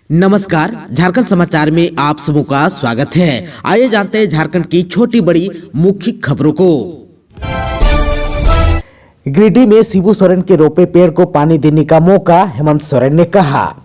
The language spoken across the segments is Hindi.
नमस्कार, झारखंड समाचार में आप सबों का स्वागत है। आइए जानते हैं झारखंड की छोटी बड़ी मुख्य खबरों को। गिरिडीह में शिबू सोरेन के रोपे पेड़ को पानी देने का मौका, हेमंत सोरेन ने कहा।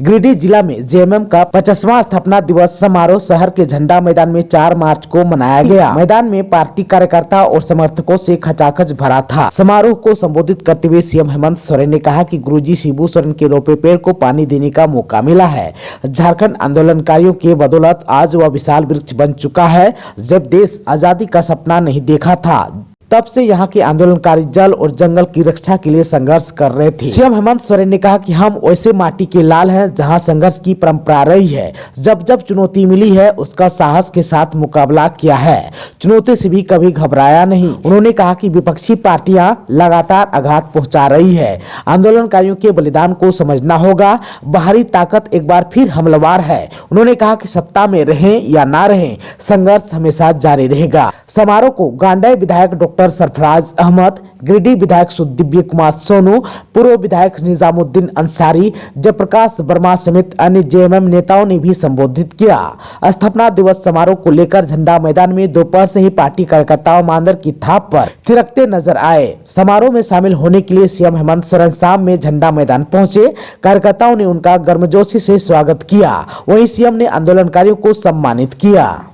गिरिडीह जिला में जेएमएम का 50वां स्थापना दिवस समारोह शहर के झंडा मैदान में 4 मार्च को मनाया गया। मैदान में पार्टी कार्यकर्ता और समर्थकों से खचाखच भरा था। समारोह को संबोधित करते हुए सीएम हेमंत सोरेन ने कहा कि गुरुजी शिबू सोरेन के रोपे पेड़ को पानी देने का मौका मिला है। झारखंड आंदोलनकारियों के बदौलत आज वह विशाल वृक्ष बन चुका है। जब देश आजादी का सपना नहीं देखा था, तब से यहाँ के आंदोलनकारी जल और जंगल की रक्षा के लिए संघर्ष कर रहे थे। सीएम हेमंत सोरेन ने कहा कि हम वैसे माटी के लाल हैं जहाँ संघर्ष की परंपरा रही है। जब जब चुनौती मिली है उसका साहस के साथ मुकाबला किया है, चुनौती से भी कभी घबराया नहीं। उन्होंने कहा कि विपक्षी पार्टियां लगातार आघात पहुंचा रही है। आंदोलनकारियों के बलिदान को समझना होगा। बाहरी ताकत एक बार फिर हमलावर है। उन्होंने कहा कि सत्ता में रहें या ना रहें, संघर्ष हमेशा जारी रहेगा। समारोह को गांडेय विधायक डॉक्टर सरफराज अहमद, गिरिडीह विधायक दिव्य कुमार सोनू, पूर्व विधायक निजामुद्दीन अंसारी, जयप्रकाश वर्मा समेत अन्य जेएमएम नेताओं ने भी संबोधित किया। स्थापना दिवस समारोह को लेकर झंडा मैदान में दोपहर से ही पार्टी कार्यकर्ताओं मांदर की थाप पर थिरकते नजर आए। समारोह में शामिल होने के लिए सीएम हेमंत सोरेन शाम में झंडा मैदान पहुंचे। कार्यकर्ताओं ने उनका गर्मजोशी से स्वागत किया। वहीं सीएम ने आंदोलनकारियों को सम्मानित किया।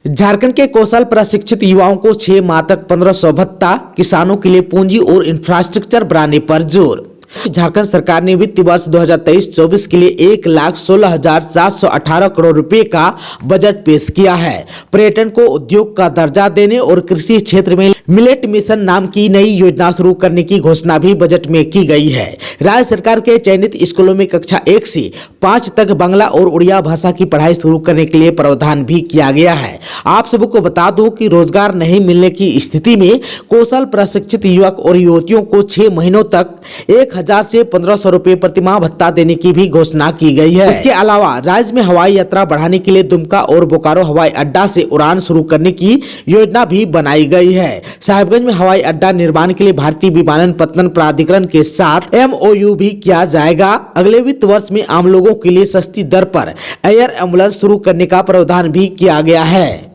झारखंड के कौशल प्रशिक्षित युवाओं को 6 माह तक 1500 भत्ता, किसानों के लिए पूंजी और इंफ्रास्ट्रक्चर बढ़ाने पर जोर। झारखंड सरकार ने वित्त वर्ष 2023-24 के लिए 1,16,418 करोड़ रुपए का बजट पेश किया है। पर्यटन को उद्योग का दर्जा देने और कृषि क्षेत्र में मिलेट मिशन नाम की नई योजना शुरू करने की घोषणा भी बजट में की गई है। राज्य सरकार के चयनित स्कूलों में कक्षा 1 से 5 तक बांग्ला और उड़िया भाषा की पढ़ाई शुरू करने के लिए प्रावधान भी किया गया है। आप सबको बता दूं कि रोजगार नहीं मिलने की स्थिति में कौशल प्रशिक्षित युवक और युवतियों को 6 महीनों तक 1,000 से 1,500 रुपए प्रतिमाह भत्ता देने की भी घोषणा की गई है। इसके अलावा राज्य में हवाई यात्रा बढ़ाने के लिए दुमका और बोकारो हवाई अड्डा से उड़ान शुरू करने की योजना भी बनाई गई है। साहिबगंज में हवाई अड्डा निर्माण के लिए भारतीय विमानन प्राधिकरण के साथ MOU भी किया जाएगा। अगले वित्त वर्ष में आम लोगों के लिए सस्ती दर पर एयर एम्बुलेंस शुरू करने का प्रावधान भी किया गया है।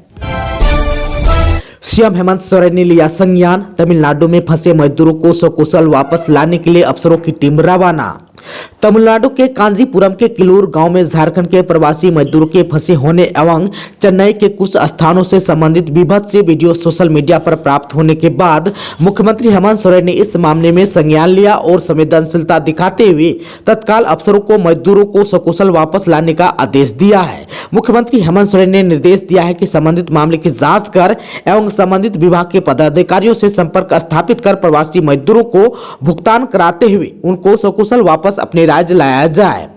सीएम हेमंत सोरेन ने लिया संज्ञान। तमिलनाडु में फंसे मजदूरों को सकुशल वापस लाने के लिए अफसरों की टीम रवाना। तमिलनाडु के कांजीपुरम के किलूर गांव में झारखंड के प्रवासी मजदूरों के फंसे होने एवं चेन्नई के कुछ स्थानों से संबंधित विभत्स वीडियो सोशल मीडिया पर प्राप्त होने के बाद मुख्यमंत्री हेमंत सोरेन ने इस मामले में संज्ञान लिया और संवेदनशीलता दिखाते हुए तत्काल अफसरों को मजदूरों को सकुशल वापस लाने का आदेश दिया है। मुख्यमंत्री हेमंत सोरेन ने निर्देश दिया है कि संबंधित मामले की जाँच कर एवं संबंधित विभाग के पदाधिकारियों से संपर्क स्थापित कर प्रवासी मजदूरों को भुगतान कराते हुए उनको सकुशल वापस अपने राज्य लाया जाए।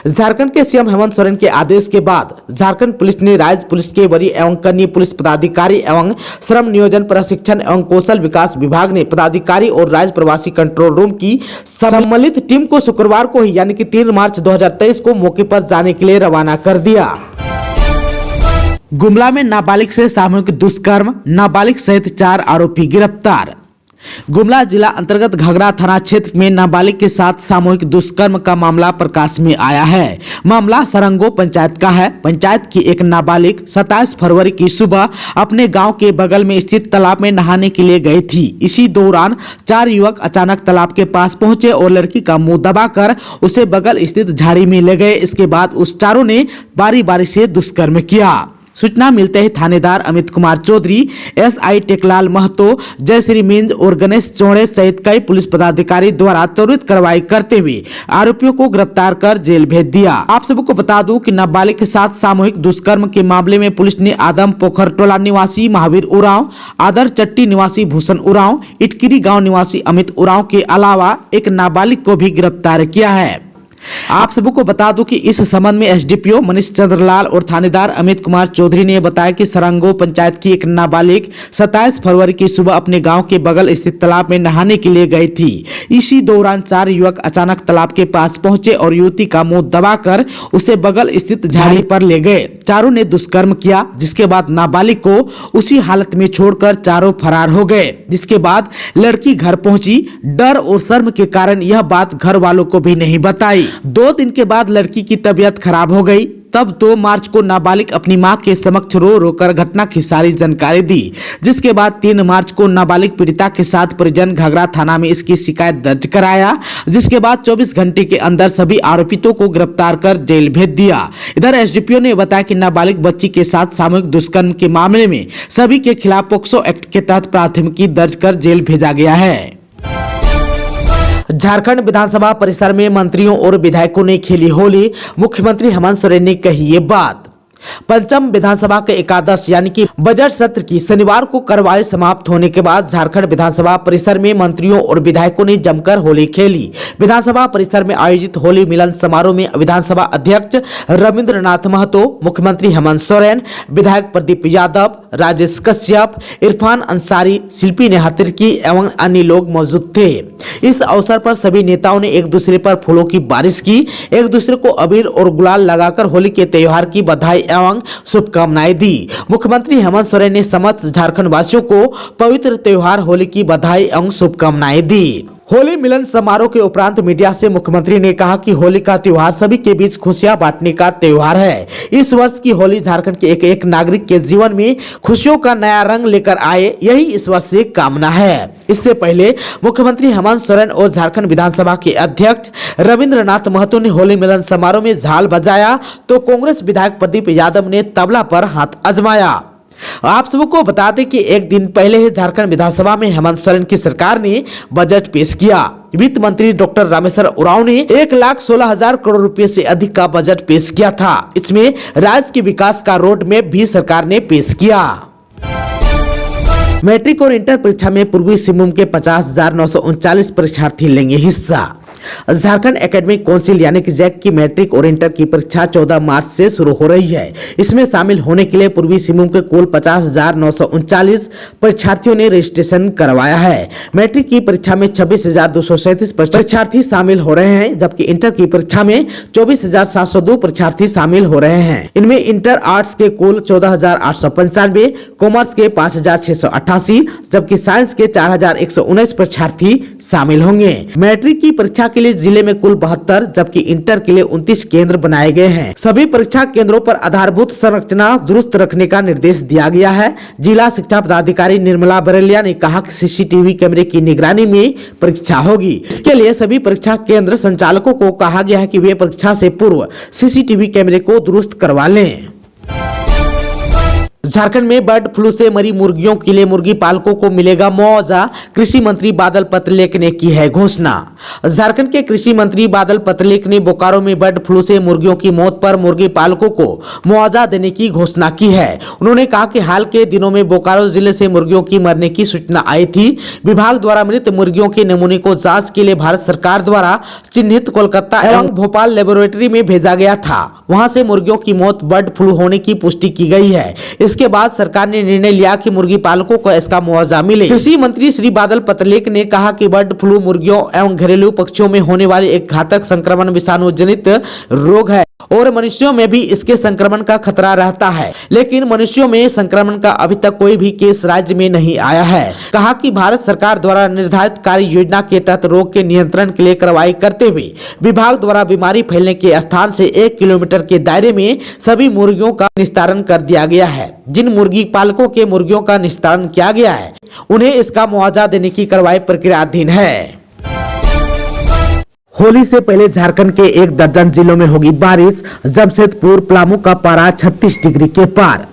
झारखंड के सीएम हेमंत सोरेन के आदेश के बाद झारखंड पुलिस ने राज्य पुलिस के वरीय एवं कनीय पुलिस पदाधिकारी एवं श्रम नियोजन प्रशिक्षण एवं कौशल विकास विभाग ने पदाधिकारी और राज्य प्रवासी कंट्रोल रूम की सम्मिलित टीम को शुक्रवार को ही यानी कि 3 मार्च 2023 को मौके पर जाने के लिए रवाना कर दिया। गुमला में नाबालिग से सामूहिक दुष्कर्म, नाबालिग सहित 4 आरोपी गिरफ्तार। गुमला जिला अंतर्गत घगरा थाना क्षेत्र में नाबालिग के साथ सामूहिक दुष्कर्म का मामला प्रकाश में आया है। मामला सरंगो पंचायत का है। पंचायत की एक नाबालिग 27 फरवरी की सुबह अपने गांव के बगल में स्थित तालाब में नहाने के लिए गई थी। इसी दौरान 4 युवक अचानक तालाब के पास पहुंचे और लड़की का मुंह दबाकर उसे बगल स्थित झाड़ी में ले गए। इसके बाद उस चारों ने बारी बारी से दुष्कर्म किया। सूचना मिलते ही थानेदार अमित कुमार चौधरी, SI टेकलाल महतो, जयश्री मिंज और गणेश चौड़े सहित कई पुलिस पदाधिकारी द्वारा त्वरित कार्रवाई करते हुए आरोपियों को गिरफ्तार कर जेल भेज दिया। आप सबको बता दूं कि नाबालिग के साथ सामूहिक दुष्कर्म के मामले में पुलिस ने आदम पोखर टोला निवासी महावीर उरांव, आदर चट्टी निवासी भूषण उरांव, इटकिरी गाँव निवासी अमित उरांव के अलावा एक नाबालिग को भी गिरफ्तार किया है। आप सबको बता दूं कि इस संबंध में एसडीपीओ मनीष चंद्रलाल और थानेदार अमित कुमार चौधरी ने बताया कि सरंगो पंचायत की एक नाबालिग 27 फरवरी की सुबह अपने गांव के बगल स्थित तालाब में नहाने के लिए गई थी। इसी दौरान 4 युवक अचानक तालाब के पास पहुंचे और युवती का मुंह दबाकर उसे बगल स्थित झाड़ी पर ले गए। चारों ने दुष्कर्म किया, जिसके बाद नाबालिग को उसी हालत में छोड़कर चारों फरार हो गए। जिसके बाद लड़की घर पहुंची। डर और शर्म के कारण यह बात घर वालों को भी नहीं बताई। 2 दिन के बाद लड़की की तबीयत खराब हो गई। तब 2 मार्च को नाबालिग अपनी मां के समक्ष रो रो कर घटना की सारी जानकारी दी, जिसके बाद 3 मार्च को नाबालिग पीड़िता के साथ परिजन घाघरा थाना में इसकी शिकायत दर्ज कराया, जिसके बाद 24 घंटे के अंदर सभी आरोपितों को गिरफ्तार कर जेल भेज दिया। इधर एसडीपीओ ने बताया कि नाबालिग बच्ची के साथ सामूहिक दुष्कर्म के मामले में सभी के खिलाफ पोक्सो एक्ट के तहत प्राथमिकी दर्ज कर जेल भेजा गया है। झारखंड विधानसभा परिसर में मंत्रियों और विधायकों ने खेली होली, मुख्यमंत्री हेमंत सोरेन ने कही ये बात। पंचम विधानसभा के एकादश यानी कि बजट सत्र की शनिवार को कार्यवाही समाप्त होने के बाद झारखंड विधानसभा परिसर में मंत्रियों और विधायकों ने जमकर होली खेली। विधानसभा परिसर में आयोजित होली मिलन समारोह में विधानसभा अध्यक्ष रविंद्रनाथ महतो, मुख्यमंत्री हेमंत सोरेन, विधायक प्रदीप यादव, राजेश कश्यप, इरफान अंसारी, शिल्पी नेहातिरकी एवं अन्य लोग मौजूद थे। इस अवसर पर सभी नेताओं ने एक दूसरे पर फूलों की बारिश की, एक दूसरे को अबीर और गुलाल लगाकर होली के त्योहार की बधाई एवं शुभकामनाएं दी। मुख्यमंत्री हेमंत सोरेन ने समस्त झारखंड वासियों को पवित्र त्योहार होली की बधाई एवं शुभकामनाएं दी। होली मिलन समारोह के उपरांत मीडिया से मुख्यमंत्री ने कहा कि होली का त्योहार सभी के बीच खुशियां बांटने का त्योहार है। इस वर्ष की होली झारखंड के एक एक नागरिक के जीवन में खुशियों का नया रंग लेकर आए, यही इस वर्ष से कामना है। इससे पहले मुख्यमंत्री हेमंत सोरेन और झारखंड विधानसभा के अध्यक्ष रविंद्रनाथ महतो ने होली मिलन समारोह में झाल बजाया, तो कांग्रेस विधायक प्रदीप यादव ने तबला पर हाथ आजमाया। आप सबको बता दें कि एक दिन पहले ही झारखंड विधानसभा में हेमंत सोरेन की सरकार ने बजट पेश किया। वित्त मंत्री डॉक्टर रामेश्वर उरांव ने 1,16,000 करोड़ रुपए से अधिक का बजट पेश किया था। इसमें राज्य के विकास का रोड मैप भी सरकार ने पेश किया। मैट्रिक और इंटर परीक्षा में पूर्वी सिंहभूम के 50,939 परीक्षार्थी लेंगे हिस्सा। झारखंड एकेडमिक काउंसिल यानी कि जैक की मैट्रिक और इंटर की परीक्षा 14 मार्च से शुरू हो रही है। इसमें शामिल होने के लिए पूर्वी सिंहभूम के कुल 50,939 परीक्षार्थियों ने रजिस्ट्रेशन करवाया है। मैट्रिक की परीक्षा में 26,237 परीक्षार्थी शामिल हो रहे हैं, जबकि इंटर की परीक्षा में 24,702 परीक्षार्थी शामिल हो रहे हैं। इनमें इंटर आर्ट्स के कुल 14,895, कॉमर्स के 5,688, जबकि साइंस के 4,119 परीक्षार्थी शामिल होंगे। मैट्रिक की परीक्षा के लिए जिले में कुल 72, जबकि इंटर के लिए 29 केंद्र बनाए गए हैं। सभी परीक्षा केंद्रों पर आधारभूत संरचना दुरुस्त रखने का निर्देश दिया गया है। जिला शिक्षा पदाधिकारी निर्मला बरेलिया ने कहा कि सीसीटीवी कैमरे की निगरानी में परीक्षा होगी। इसके लिए सभी परीक्षा केंद्र संचालकों को कहा गया है कि वे परीक्षा से पूर्व सीसीटीवी कैमरे को दुरुस्त करवा लें। झारखंड में बर्ड फ्लू से मरी मुर्गियों के लिए मुर्गी पालकों को मिलेगा मुआवजा, कृषि मंत्री बादल पत्रलेख ने की है घोषणा। झारखंड के कृषि मंत्री बादल पत्रलेख ने बोकारो में बर्ड फ्लू से मुर्गियों की मौत पर मुर्गी पालकों को मुआवजा देने की घोषणा की है। उन्होंने कहा कि हाल के दिनों में बोकारो जिले से मुर्गियों की मरने की सूचना आई थी। विभाग द्वारा मृत मुर्गियों के नमूने को जाँच के लिए भारत सरकार द्वारा चिन्हित कोलकाता एवं भोपाल लेबोरेटरी में भेजा गया था। वहाँ से मुर्गियों की मौत बर्ड फ्लू होने की पुष्टि की गई है। इसके बाद सरकार ने निर्णय लिया कि मुर्गी पालकों को इसका मुआवजा मिले। कृषि मंत्री श्री बादल पत्रलेख ने कहा कि बर्ड फ्लू मुर्गियों एवं घरेलू पक्षियों में होने वाली एक घातक संक्रमण विषाणु जनित रोग है और मनुष्यों में भी इसके संक्रमण का खतरा रहता है, लेकिन मनुष्यों में संक्रमण का अभी तक कोई भी केस राज्य में नहीं आया है। कहा कि भारत सरकार द्वारा निर्धारित कार्य योजना के तहत रोग के नियंत्रण के लिए कार्रवाई करते हुए विभाग द्वारा बीमारी फैलने के स्थान से 1 किलोमीटर के दायरे में सभी मुर्गियों का निस्तारण कर दिया गया है। जिन मुर्गी पालकों के मुर्गियों का निस्तारण किया गया है उन्हें इसका मुआवजा देने की कार्रवाई प्रक्रियाधीन है। होली से पहले झारखंड के 1 दर्जन जिलों में होगी बारिश, जमशेदपुर पलामू का पारा 36 डिग्री के पार।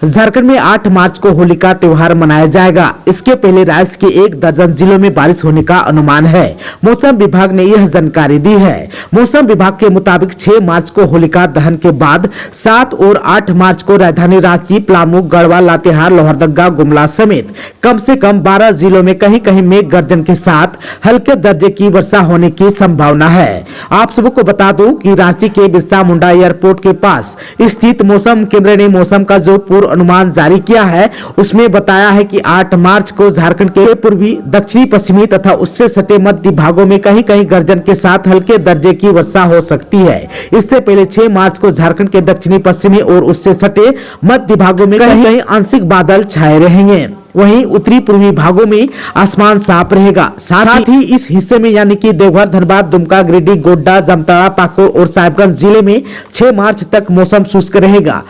झारखंड में 8 मार्च को होली का त्योहार मनाया जाएगा। इसके पहले राज्य के 1 दर्जन जिलों में बारिश होने का अनुमान है। मौसम विभाग ने यह जानकारी दी है। मौसम विभाग के मुताबिक 6 मार्च को होलिका दहन के बाद 7 और 8 मार्च को राजधानी रांची, पलामू, गढ़वा, लातेहार, लोहरदगा, गुमला समेत कम से कम 12 जिलों में कहीं कहीं मेघ गर्जन के साथ हल्के दर्जे की वर्षा होने की संभावना है। आप सबको बता दूं कि रांची के बिरसा मुंडा एयरपोर्ट के पास स्थित मौसम केंद्र ने मौसम का जो पूर्व अनुमान जारी किया है। उसमें बताया है कि 8 मार्च को झारखंड के पूर्वी, दक्षिणी, पश्चिमी तथा उससे सटे मध्य भागों में कहीं कहीं गर्जन के साथ हल्के दर्जे की वर्षा हो सकती है। इससे पहले 6 मार्च को झारखंड के दक्षिणी, पश्चिमी और उससे सटे मध्य भागों में कहीं कहीं आंशिक बादल छाए रहेंगे। वहीं उत्तरी पूर्वी भागों में आसमान साफ रहेगा। साथ ही इस हिस्से में यानी कि देवघर, धनबाद, दुमका, गिरिडीह, गोड्डा, जामताड़ा, पाकुड़ और साहिबगंज जिले में 6 मार्च तक मौसम शुष्क रहेगा।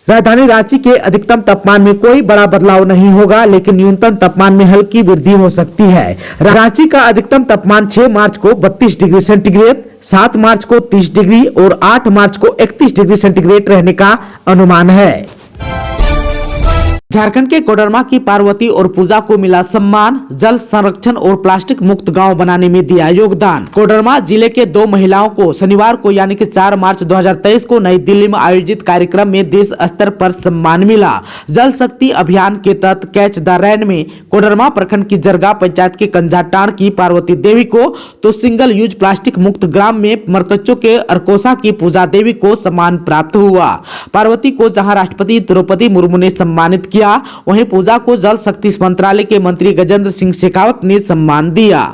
राजधानी रांची के अधिकतम तापमान में कोई बड़ा बदलाव नहीं होगा, लेकिन न्यूनतम तापमान में हल्की वृद्धि हो सकती है। रांची का अधिकतम तापमान 6 मार्च को 32 डिग्री सेंटीग्रेड, 7 मार्च को 30 डिग्री और 8 मार्च को 31 डिग्री सेंटीग्रेड रहने का अनुमान है। झारखंड के कोडरमा की पार्वती और पूजा को मिला सम्मान, जल संरक्षण और प्लास्टिक मुक्त गांव बनाने में दिया योगदान। कोडरमा जिले के 2 महिलाओं को शनिवार को यानी कि 4 मार्च 2023 को नई दिल्ली में आयोजित कार्यक्रम में देश स्तर पर सम्मान मिला। जल शक्ति अभियान के तहत कैच द रेन में कोडरमा प्रखंड की जरगा पंचायत के कंजाटाण की पार्वती देवी को तो सिंगल यूज प्लास्टिक मुक्त ग्राम में मरकच्चों के अरकोसा की पूजा देवी को सम्मान प्राप्त हुआ। पार्वती को जहां राष्ट्रपति द्रौपदी मुर्मू ने सम्मानित किया, वहीं पूजा को जल शक्ति मंत्रालय के मंत्री गजेंद्र सिंह शेखावत ने सम्मान दिया।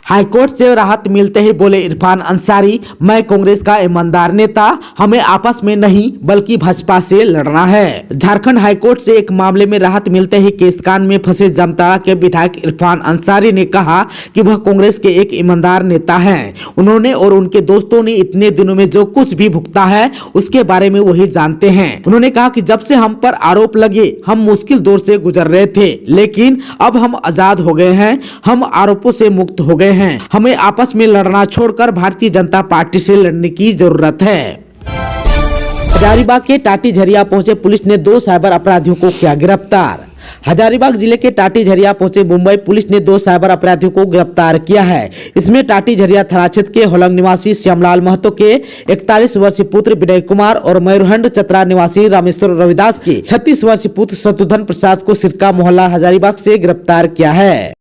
हाईकोर्ट से राहत मिलते ही बोले इरफान अंसारी, मैं कांग्रेस का ईमानदार नेता, हमें आपस में नहीं बल्कि भाजपा से लड़ना है। झारखंड हाईकोर्ट से एक मामले में राहत मिलते ही केसकांड में फंसे जामताड़ा के विधायक इरफान अंसारी ने कहा कि वह कांग्रेस के एक ईमानदार नेता हैं। उन्होंने और उनके दोस्तों ने इतने दिनों में जो कुछ भी भुगता है उसके बारे में वही जानते हैं। उन्होंने कहा कि जब से हम पर आरोप लगे हम मुश्किल दौर से गुजर रहे थे, लेकिन अब हम आजाद हो गए हैं, हम आरोपों से मुक्त हो गए हैं। हमें आपस में लड़ना छोड़कर भारतीय जनता पार्टी से लड़ने की जरूरत है। हजारीबाग के टाटी झरिया पहुंचे पुलिस ने 2 साइबर अपराधियों को किया गिरफ्तार। हजारीबाग जिले के टाटी झरिया पहुंचे मुंबई पुलिस ने 2 साइबर अपराधियों को गिरफ्तार किया है। इसमें टाटी झरिया थाना क्षेत्र के होलंग निवासी श्यामलाल महतो के 41 वर्षीय पुत्र विनय कुमार और मयूरहंड चतरा निवासी रामेश्वर रविदास के 36 वर्षीय पुत्र शत्रुघ्न प्रसाद को सिरका मोहल्ला हजारीबाग से गिरफ्तार किया है।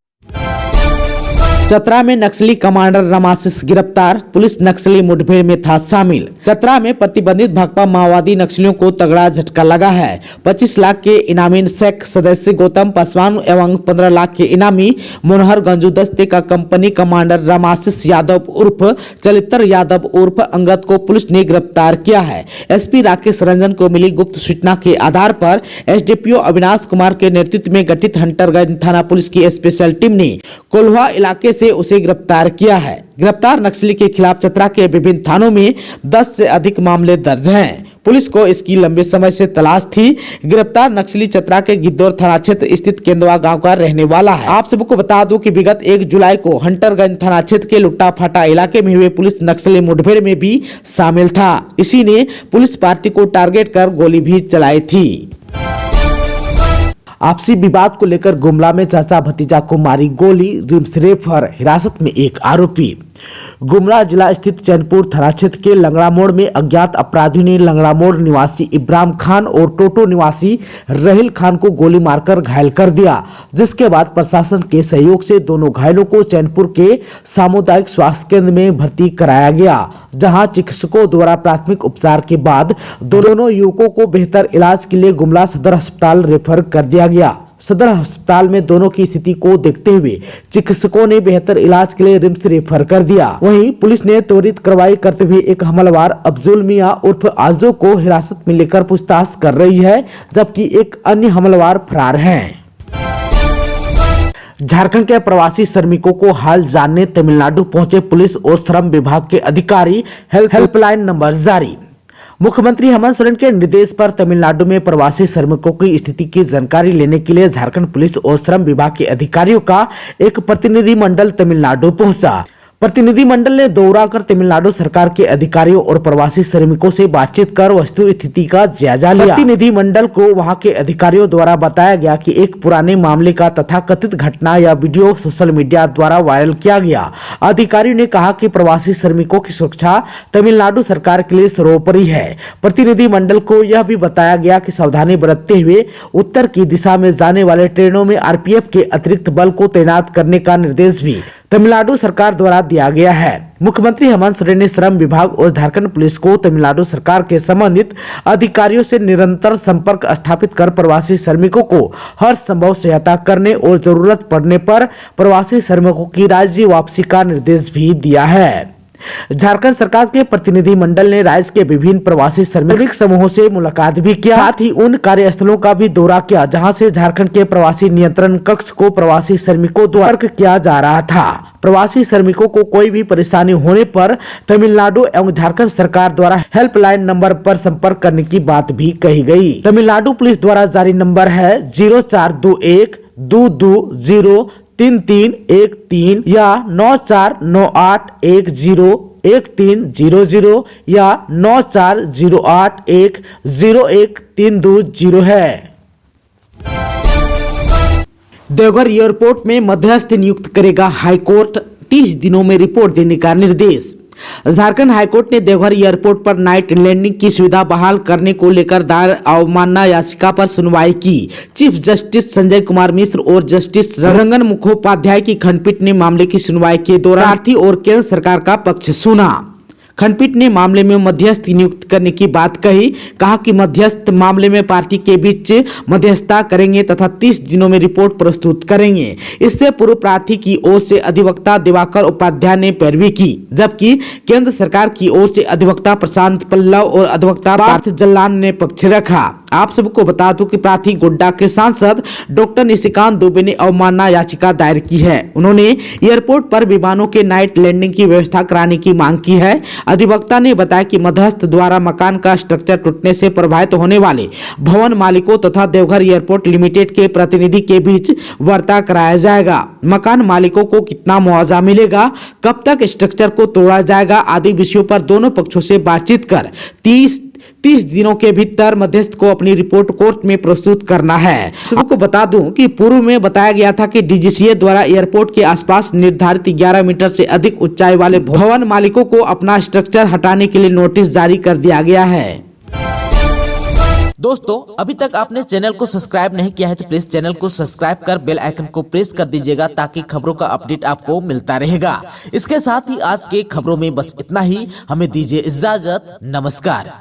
चतरा में नक्सली कमांडर रामाशीष गिरफ्तार, पुलिस नक्सली मुठभेड़ में था शामिल। चतरा में प्रतिबंधित भाकपा माओवादी नक्सलियों को तगड़ा झटका लगा है। 25 लाख के इनामी शेख सदस्य गौतम पासवान एवं 15 लाख के इनामी मनोहर गंजू दस्ते का कंपनी कमांडर रामाशीष यादव उर्फ चलित्र यादव उर्फ अंगद को पुलिस ने गिरफ्तार किया है। एसपी राकेश रंजन को मिली गुप्त सूचना के आधार पर एसडीपीओ अविनाश कुमार के नेतृत्व में गठित हंटरगंज थाना पुलिस की स्पेशल टीम ने कोल्हा इलाके से उसे गिरफ्तार किया है। गिरफ्तार नक्सली के खिलाफ चतरा के विभिन्न थानों में 10 से अधिक मामले दर्ज हैं। पुलिस को इसकी लंबे समय से तलाश थी। गिरफ्तार नक्सली चतरा के गिद्धौर थाना क्षेत्र स्थित केंदवा गांव का रहने वाला है। आप सबको बता दूं कि विगत 1 जुलाई को हंटरगंज थाना क्षेत्र के लुट्टा फाटा इलाके में हुए पुलिस नक्सली मुठभेड़ में भी शामिल था। इसी ने पुलिस पार्टी को टारगेट कर गोली भी चलाई थी। आपसी विवाद को लेकर गुमला में चाचा भतीजा को मारी गोली, रिम्स रेफर, हिरासत में एक आरोपी। गुमला जिला स्थित चैनपुर थाना क्षेत्र के लंगड़ा मोड़ में अज्ञात अपराधियों ने लंगड़ा मोड़ निवासी इब्राहिम खान और टोटो निवासी रहील खान को गोली मारकर घायल कर दिया, जिसके बाद प्रशासन के सहयोग से दोनों घायलों को चैनपुर के सामुदायिक स्वास्थ्य केंद्र में भर्ती कराया गया, जहां चिकित्सकों द्वारा प्राथमिक उपचार के बाद दोनों युवकों को बेहतर इलाज के लिए गुमला सदर अस्पताल रेफर कर दिया गया। सदर अस्पताल में दोनों की स्थिति को देखते हुए चिकित्सकों ने बेहतर इलाज के लिए रिम्स रेफर कर दिया। वहीं पुलिस ने त्वरित कार्रवाई करते हुए एक हमलावर अफजुल मियां उर्फ आजो को हिरासत में लेकर पूछताछ कर रही है, जबकि एक अन्य हमलावर फरार हैं। झारखंड के प्रवासी श्रमिकों को हाल जानने तमिलनाडु पहुंचे पुलिस और श्रम विभाग के अधिकारी, हेल्पलाइन नंबर जारी। मुख्यमंत्री हेमंत सोरेन के निर्देश पर तमिलनाडु में प्रवासी श्रमिकों की स्थिति की जानकारी लेने के लिए झारखंड पुलिस और श्रम विभाग के अधिकारियों का एक प्रतिनिधि मंडल तमिलनाडु पहुंचा। प्रतिनिधि मंडल ने दौरा कर तमिलनाडु सरकार के अधिकारियों और प्रवासी श्रमिकों से बातचीत कर वस्तु स्थिति का जायजा लिया। प्रतिनिधि मंडल को वहां के अधिकारियों द्वारा बताया गया कि एक पुराने मामले का तथा कथित घटना या वीडियो सोशल मीडिया द्वारा वायरल किया गया। अधिकारियों ने कहा कि प्रवासी श्रमिकों की सुरक्षा तमिलनाडु सरकार के लिए सर्वोपरि है। प्रतिनिधि मंडल को यह भी बताया गया कि सावधानी बरतते हुए उत्तर की दिशा में जाने वाले ट्रेनों में आरपीएफ के अतिरिक्त बल को तैनात करने का निर्देश भी तमिलनाडु सरकार द्वारा दिया गया है। मुख्यमंत्री हेमंत सोरेन ने श्रम विभाग और झारखंड पुलिस को तमिलनाडु सरकार के संबंधित अधिकारियों से निरंतर संपर्क स्थापित कर प्रवासी श्रमिकों को हर संभव सहायता करने और जरूरत पड़ने पर प्रवासी श्रमिकों की राज्य वापसी का निर्देश भी दिया है। झारखंड सरकार के प्रतिनिधि मंडल ने राज्य के विभिन्न प्रवासी श्रमिक समूहों से मुलाकात भी किया, साथ ही उन कार्यस्थलों का भी दौरा किया जहां से झारखंड के प्रवासी नियंत्रण कक्ष को प्रवासी श्रमिकों द्वारा किया जा रहा था। प्रवासी श्रमिकों को कोई भी परेशानी होने पर तमिलनाडु एवं झारखंड सरकार द्वारा हेल्पलाइन नंबर पर संपर्क करने की बात भी कही गई। तमिलनाडु पुलिस द्वारा जारी नंबर है 0421-220-3313 या 9498101300 या 9408101320 है। देवघर एयरपोर्ट में मध्यस्थ नियुक्त करेगा हाईकोर्ट, 30 दिनों में रिपोर्ट देने का निर्देश। झारखंड हाईकोर्ट ने देवघर एयरपोर्ट पर नाइट लैंडिंग की सुविधा बहाल करने को लेकर दायर अवमानना याचिका पर सुनवाई की। चीफ जस्टिस संजय कुमार मिश्र और जस्टिस रंगन मुखोपाध्याय की खंडपीठ ने मामले की सुनवाई के दौरान प्रार्थी और केंद्र सरकार का पक्ष सुना। खंडपीठ ने मामले में मध्यस्थ नियुक्त करने की बात कहा कि मध्यस्थ मामले में पार्टी के बीच मध्यस्थता करेंगे तथा 30 दिनों में रिपोर्ट प्रस्तुत करेंगे। इससे पूर्व प्रार्थी की ओर से अधिवक्ता दिवाकर उपाध्याय ने पैरवी की, जबकि केंद्र सरकार की ओर से अधिवक्ता प्रशांत पल्लव और अधिवक्ता पार्थ जल्लान ने पक्ष रखा। आप सबको बता दूं कि प्रार्थी गोड्डा के सांसद डॉक्टर निशिकांत दुबे ने अवमानना याचिका दायर की है। उन्होंने एयरपोर्ट पर विमानों के नाइट लैंडिंग की व्यवस्था कराने की मांग की है। अधिवक्ता ने बताया कि मध्यस्थ द्वारा मकान का स्ट्रक्चर टूटने से प्रभावित होने वाले भवन मालिकों तथा देवघर एयरपोर्ट लिमिटेड के प्रतिनिधि के बीच वार्ता कराया जाएगा। मकान मालिकों को कितना मुआवजा मिलेगा, कब तक स्ट्रक्चर को तोड़ा जाएगा आदि विषयों पर दोनों पक्षों से बातचीत कर 30 दिनों के भीतर मध्यस्थ को अपनी रिपोर्ट कोर्ट में प्रस्तुत करना है। आपको बता दूं कि पूर्व में बताया गया था कि डीजीसीए द्वारा एयरपोर्ट के आसपास निर्धारित 11 मीटर से अधिक ऊंचाई वाले भवन मालिकों को अपना स्ट्रक्चर हटाने के लिए नोटिस जारी कर दिया गया है। दोस्तों, अभी तक आपने चैनल को सब्सक्राइब नहीं किया है तो प्लीज चैनल को सब्सक्राइब कर बेल आइकन को प्रेस कर दीजिएगा ताकि खबरों का अपडेट आपको मिलता रहेगा। इसके साथ ही आज के खबरों में बस इतना ही। हमें दीजिए इजाजत। नमस्कार।